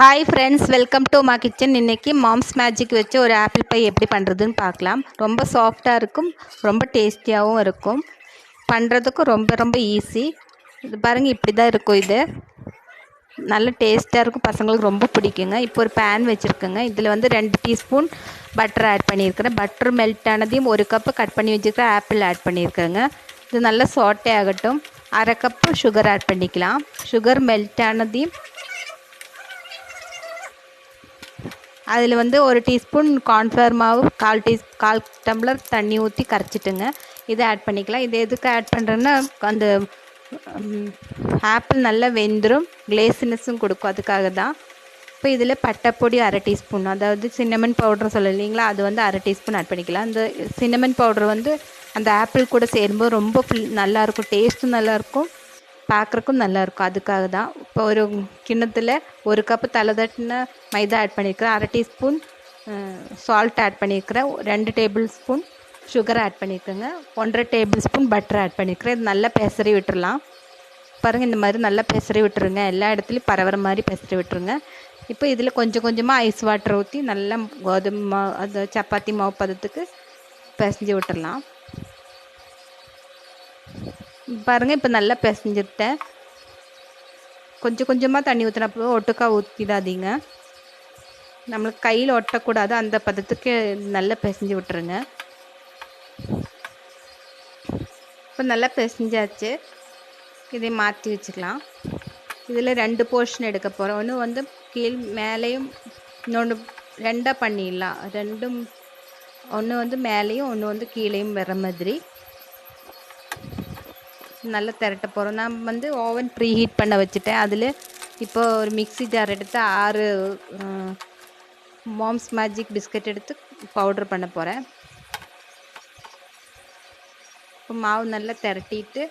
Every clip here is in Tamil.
ஹாய் ஃப்ரெண்ட்ஸ், வெல்கம் டு மா கிச்சன். இன்றைக்கி மாம்ஸ் மேஜிக் வச்சு ஒரு ஆப்பிள் பை எப்படி பண்ணுறதுன்னு பார்க்கலாம். ரொம்ப சாஃப்டாக இருக்கும், ரொம்ப டேஸ்டியாகவும் இருக்கும். பண்ணுறதுக்கும் ரொம்ப ரொம்ப ஈஸி. இது பாருங்கள், இப்படி தான் இருக்கும். இது நல்ல டேஸ்ட்டாக இருக்கும், பசங்களுக்கு ரொம்ப பிடிக்குங்க. இப்போ ஒரு பேன் வச்சுருக்கேங்க. இதில் வந்து 2 டீஸ்பூன் பட்டர் ஆட் பண்ணியிருக்கிறேன். பட்டர் மெல்ட் ஆனதையும் 1 கப்பு கட் பண்ணி வச்சுருக்கிற ஆப்பிள் ஆட் பண்ணியிருக்கேங்க. இது நல்லா சாட்டே ஆகட்டும். 1/2 கப்பு சுகர் ஆட் பண்ணிக்கலாம். சுகர் மெல்ட் ஆனதையும் அதில் வந்து 1 டீஸ்பூன் கார்ன்ஃப்ளவர் மாவு, 1/4 டம்ளர் தண்ணி ஊற்றி கரைச்சிட்டுங்க. இதை ஆட் பண்ணிக்கலாம். இது எதுக்கு ஆட் பண்ணுறேன்னா, அந்த ஆப்பிள் நல்லா வெந்துடும், கிளேசினஸும் கொடுக்கும். அதுக்காக தான். இப்போ இதில் பட்டைப்பொடி 1/2 டீஸ்பூன், அதாவது சின்னமன் பவுடர் சொல்ல இல்லைங்களா, அது வந்து 1/2 டீஸ்பூன் ஆட் பண்ணிக்கலாம். அந்த சின்னமன் பவுடர் வந்து அந்த ஆப்பிள் கூட சேரும்போது ரொம்ப நல்லாயிருக்கும், டேஸ்ட்டும் நல்லாயிருக்கும், பார்க்குறக்கும் நல்லாயிருக்கும். அதுக்காக தான். இப்போ ஒரு கிண்ணத்தில் 1 கப்பு தலை தட்டின மைதா ஆட் பண்ணியிருக்கிறேன். 1/2 டீஸ்பூன் சால்ட் ஆட் பண்ணியிருக்கிறேன். 2 டேபிள் ஸ்பூன் சுகர் ஆட் பண்ணியிருக்கேங்க. 1/2 டேபிள் ஸ்பூன் பட்டர் ஆட் பண்ணியிருக்கிறேன். இது நல்லா பெசரி விட்டுடலாம். பாருங்கள், இந்த மாதிரி நல்லா பெசரி விட்டுருங்க. எல்லா இடத்துலையும் பரவுற மாதிரி பெசரி விட்டுருங்க. இப்போ இதில் கொஞ்சம் கொஞ்சமாக ஐஸ் வாட்டர் ஊற்றி நல்லா கோதுமை மாவு, அது சப்பாத்தி மாவு பதத்துக்கு பிசைஞ்சு விட்டுடலாம். பாருங்கள், இப்போ நல்லா பிசைஞ்சிட்டேன். கொஞ்சம் கொஞ்சமாக தண்ணி ஊற்றினப்போ ஒட்டுக்கா ஊற்றிடாதீங்க, நம்மளுக்கு கையில் ஒட்டக்கூடாது. அந்த பதத்துக்கு நல்லா பிசைஞ்சு விட்டுருங்க. இப்போ நல்லா பிசைஞ்சாச்சு. இதை மாற்றி வச்சுக்கலாம். இதில் 2 போர்ஷன் எடுக்க போகிறோம். ஒன்று வந்து கீழ் மேலேயும், இன்னொன்று 2ஆக பண்ணிடலாம். ஒன்று வந்து மேலேயும், ஒன்று வந்து கீழேயும் வர மாதிரி நல்லா திரட்ட போகிறோம். நான் வந்து ஓவன் ப்ரீ ஹீட் பண்ண வச்சுட்டேன். அதில் இப்போ ஒரு மிக்ஸி ஜார் எடுத்து 6 மாம்ஸ் மேஜிக் பிஸ்கட் எடுத்து பவுட்ரு பண்ண போகிறேன். இப்போ மாவு நல்லா திரட்டிட்டு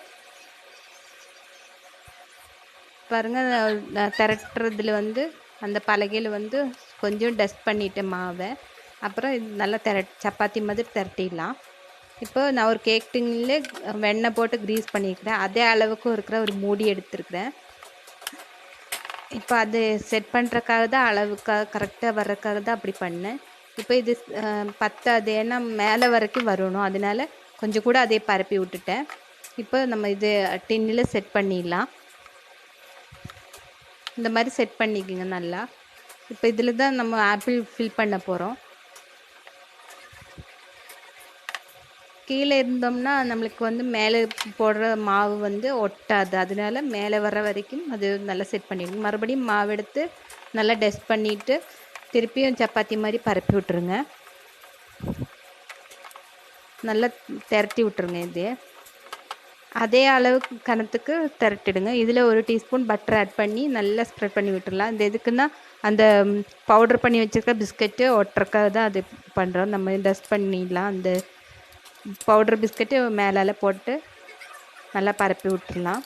பாருங்கள், நான் திரட்டுறதுல வந்து அந்த பலகையில் வந்து கொஞ்சம் டஸ்ட் பண்ணிவிட்டேன் மாவை. அப்புறம் இது நல்லா சப்பாத்தி மாதிரி திரட்டிடலாம். இப்போ நான் ஒரு கேக் டின்னில் வெண்ணெய் போட்டு க்ரீஸ் பண்ணியிருக்கிறேன். அதே அளவுக்கு இருக்கிற ஒரு மூடி எடுத்துருக்கிறேன். இப்போ அது செட் பண்ணுறக்காக தான், அளவுக்காக கரெக்டாக வர்றதுக்காக தான் அப்படி பண்ணேன். இப்போ இது பத்தாது, ஏன்னா மேலே வரைக்கும் வரணும். அதனால கொஞ்சம் கூட அதே பரப்பி விட்டுட்டேன். இப்போ நம்ம இது டின்னில் செட் பண்ணிடலாம். இந்த மாதிரி செட் பண்ணிக்கோங்க நல்லா. இப்போ இதில் தான் நம்ம ஆப்பிள் ஃபில் பண்ண போகிறோம். கீழே இருந்தோம்னா நம்மளுக்கு வந்து மேலே போடுற மாவு வந்து ஒட்டாது. அதனால மேலே வர வரைக்கும் அது நல்லா செட் பண்ணிடுங்க. மறுபடியும் மாவு எடுத்து நல்லா டஸ்ட் பண்ணிவிட்டு திருப்பியும் சப்பாத்தி மாதிரி பரப்பி விட்டுருங்க. நல்லா திரட்டி விட்டுருங்க. இது அதே அளவுக்கு கணத்துக்கு திரட்டிடுங்க. இதில் 1 டீஸ்பூன் பட்டர் ஆட் பண்ணி நல்லா ஸ்ப்ரெட் பண்ணி விட்டுடலாம். இந்த எதுக்குன்னா, அந்த பவுடர் பண்ணி வச்சுருக்க பிஸ்கட்டு ஒட்டுறக்காக தான் அது பண்ணுறோம். நம்ம டஸ்ட் பண்ணிடலாம். அந்த பவுடர் பிஸ்கட்டு மேலால் போட்டு நல்லா பரப்பி விட்டுடலாம்.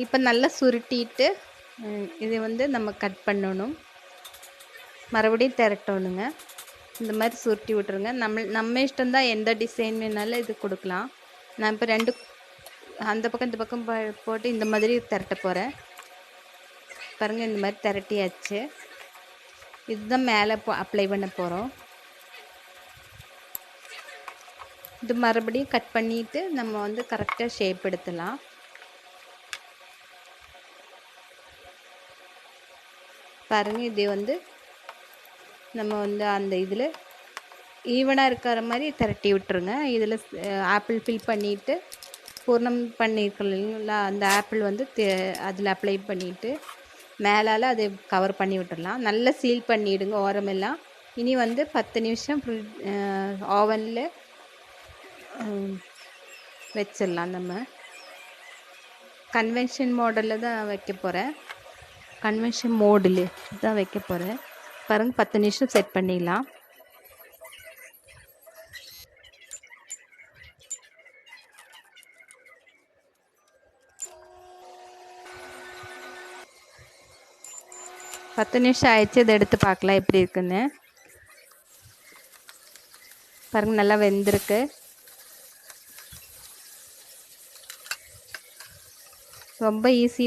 இப்போ நல்லா சுருட்டிட்டு இதை வந்து நம்ம கட் பண்ணணும். மறுபடியும் திரட்டணுங்க. இந்த மாதிரி சுருட்டி விட்டுருங்க. நம்ம இஷ்டம்தான், எந்த டிசைன் வேணாலும் இது கொடுக்கலாம். நான் இப்போ 2 அந்த பக்கம் இந்த பக்கம் போட்டு இந்த மாதிரி திரட்ட போகிறேன். பாருங்கள், இந்த மாதிரி திரட்டியாச்சு. இதுதான் மேலே அப்ளை பண்ண போகிறோம். இது மறுபடியும் கட் பண்ணிவிட்டு நம்ம வந்து கரெக்டாக ஷேப் எடுத்துலாம். பாருங்கள், இது வந்து நம்ம வந்து அந்த இதில் ஈவனாக இருக்கிற மாதிரி திரட்டி விட்டுருங்க. இதில் ஆப்பிள் ஃபில் பண்ணிவிட்டு பூர்ணம் பண்ணியிருக்கீங்களா, அந்த ஆப்பிள் வந்து அதில் அப்ளை பண்ணிவிட்டு மேலால் அதை கவர் பண்ணி விட்டுடலாம். நல்லா சீல் பண்ணிவிடுங்க ஓரமெல்லாம். இனி வந்து 10 நிமிஷம் ஓவனில் வச்சிடலாம். நம்ம கன்வென்ஷன் மோடில் தான் வைக்க போகிறேன். கன்வென்ஷன் மோடில் தான் வைக்க போகிறேன். பாருங்கள், 10 நிமிஷம் செட் பண்ணிடலாம். பத்து நிமிஷம் ஆயிடுச்சு. இதை எடுத்து பார்க்கலாம் எப்படி இருக்குன்னு. பாருங்கள், நல்லா வெந்திருக்கு. ரொம்ப ஈஸி.